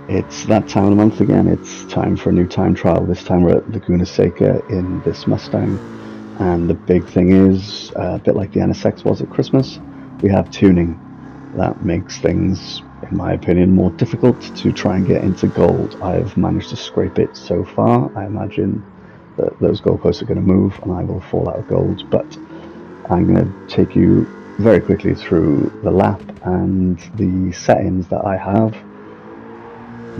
It's that time of the month again. It's time for a new time trial. This time we're at Laguna Seca in this Mustang. And the big thing is, a bit like the NSX was at Christmas, we have tuning. That makes things, in my opinion, more difficult to try and get into gold. I've managed to scrape it so far. I imagine that those goalposts are going to move and I will fall out of gold. But I'm going to take you very quickly through the lap and the settings that I have.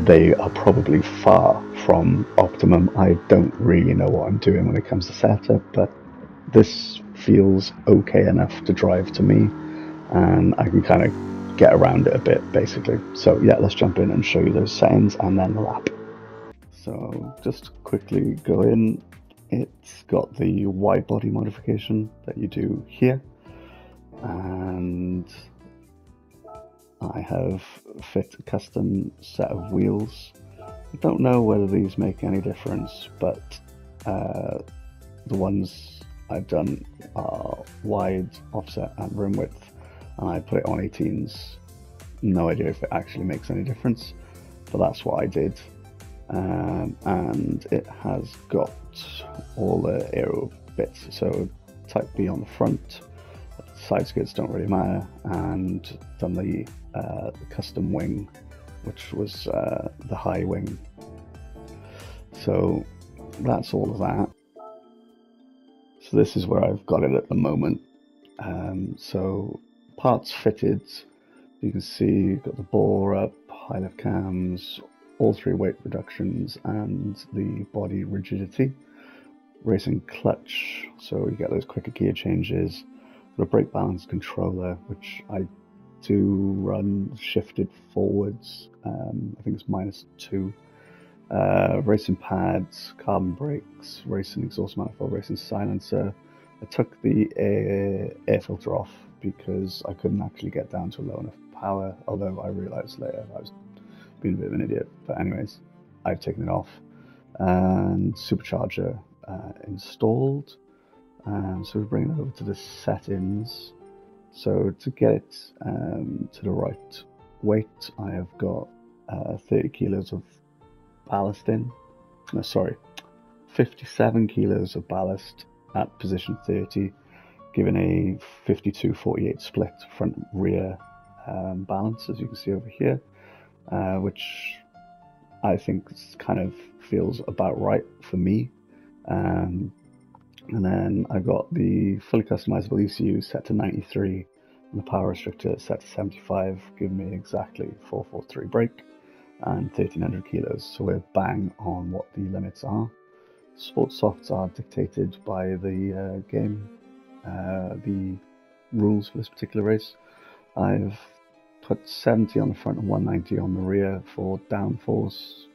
They are probably far from optimum. I don't really know what I'm doing when it comes to setup, but this feels okay enough to drive to me, and I can kind of get around it a bit, basically. So yeah, let's jump in and show you those settings and then the lap. So just quickly go in. It's got the wide body modification that you do here, and I have fit a custom set of wheels. I don't know whether these make any difference, but the ones I've done are wide, offset and rim width, and I put it on 18s. No idea if it actually makes any difference, but that's what I did. And it has got all the aero bits, so Type B on the front, side skirts don't really matter, and done the custom wing, which was the high wing. So that's all of that. So this is where I've got it at the moment. So parts fitted, you can see you've got the bore up, high lift cams, all three weight reductions and the body rigidity. Racing clutch, so you get those quicker gear changes. The brake balance controller, which I do run shifted forwards, I think it's -2. Racing pads, carbon brakes, racing exhaust manifold, racing silencer. I took the air filter off because I couldn't actually get down to a low enough power, although I realised later I was being a bit of an idiot. But anyways, I've taken it off. And supercharger installed. So we bring it over to the settings. So to get it to the right weight, I have got 30 kilos of ballast in. No, sorry, 57 kilos of ballast at position 30, giving a 52-48 split front rear balance, as you can see over here, which I think kind of feels about right for me. And then I got the fully customizable ECU set to 93 and the power restrictor set to 75, giving me exactly 443 brake and 1300 kilos. So we're bang on what the limits are. Sports softs are dictated by the game, the rules for this particular race. I've put 70 on the front and 190 on the rear for downforce.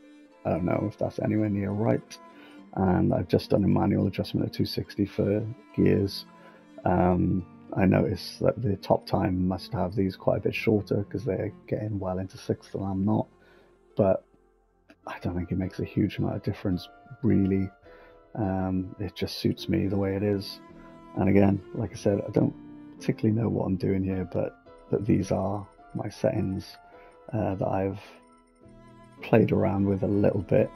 I don't know if that's anywhere near right. And I've just done a manual adjustment of 260 for gears. I noticed that the top time must have these quite a bit shorter because they're getting well into sixth and I'm not. But I don't think it makes a huge amount of difference, really. It just suits me the way it is. And again, like I said, I don't particularly know what I'm doing here, but these are my settings that I've played around with a little bit.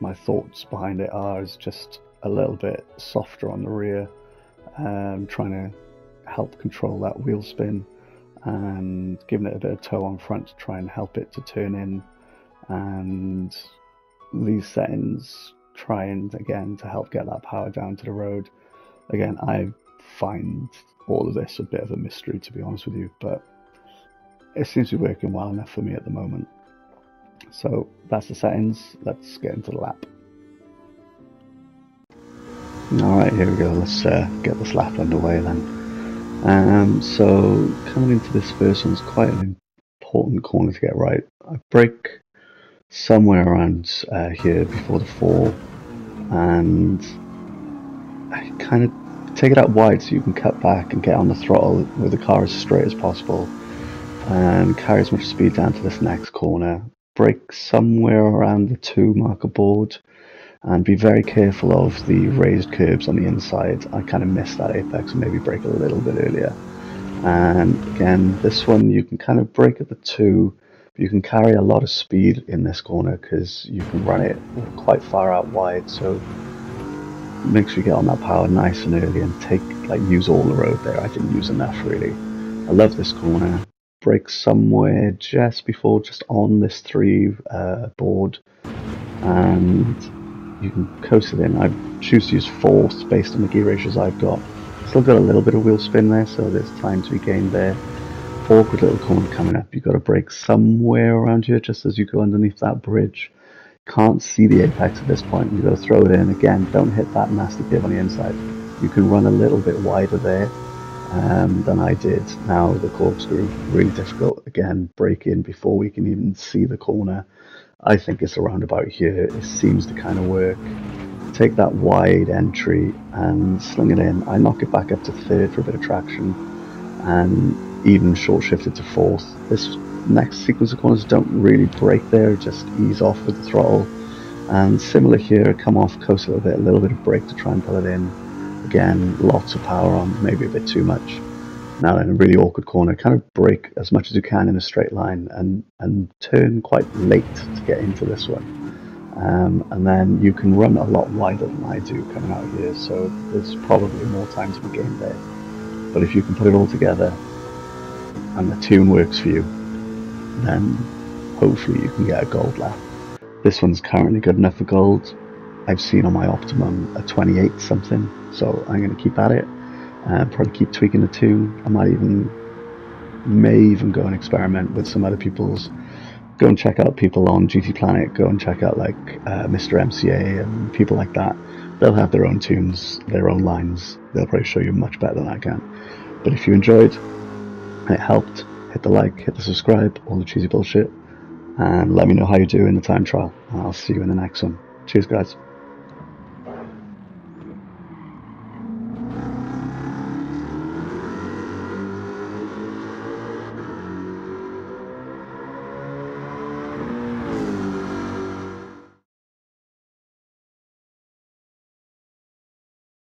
My thoughts behind it are is just a little bit softer on the rear, trying to help control that wheel spin and giving it a bit of toe on front to try and help it to turn in, and these settings trying again to help get that power down to the road. Again, I find all of this a bit of a mystery, to be honest with you, but it seems to be working well enough for me at the moment. So that's the settings. Let's get into the lap. Alright, here we go. Let's get this lap underway then. So coming into this first one's quite an important corner to get right. I brake somewhere around here before the fall, and I kind of take it out wide so you can cut back and get on the throttle with the car as straight as possible and carry as much speed down to this next corner. Brake somewhere around the 2 marker board and be very careful of the raised curbs on the inside. I kind of missed that apex and maybe brake a little bit earlier. And again, this one you can kind of brake at the 2 But you can carry a lot of speed in this corner because you can run it quite far out wide, so make sure you get on that power nice and early and use all the road there. I didn't use enough really. I love this corner. Brake somewhere just on this 3 board, and you can coast it in. I choose to use 4th based on the gear ratios I've got. Still got a little bit of wheel spin there, so there's time to be gained there. Awkward little corner coming up. You've got to brake somewhere around here just as you go underneath that bridge. Can't see the apex at this point. You've got to throw it in again. Don't hit that nasty div on the inside. You can run a little bit wider there than I did. Now the corkscrew, really difficult. Again, brake in before we can even see the corner. I think it's around about here. It seems to kind of work. Take that wide entry and sling it in. I knock it back up to 3rd for a bit of traction, and even short shifted to 4th. This next sequence of corners don't really brake there, just ease off with the throttle. And similar here, come off, coast a little bit of brake to try and pull it in. Again, lots of power on, maybe a bit too much. Now in a really awkward corner, kind of brake as much as you can in a straight line and turn quite late to get into this one. And then you can run a lot wider than I do coming out here, so there's probably more time to be gained there. But if you can put it all together and the tune works for you, then hopefully you can get a gold lap. This one's currently good enough for gold. I've seen on my Optimum a 28 something, so I'm going to keep at it. Probably keep tweaking the tune. I may even go and experiment with some other people's. Go and check out people on GT Planet. Go and check out like Mr. MCA and people like that. They'll have their own tunes, their own lines. They'll probably show you much better than I can. But if you enjoyed, it helped, hit the like, hit the subscribe, all the cheesy bullshit, and let me know how you do in the time trial. And I'll see you in the next one. Cheers, guys.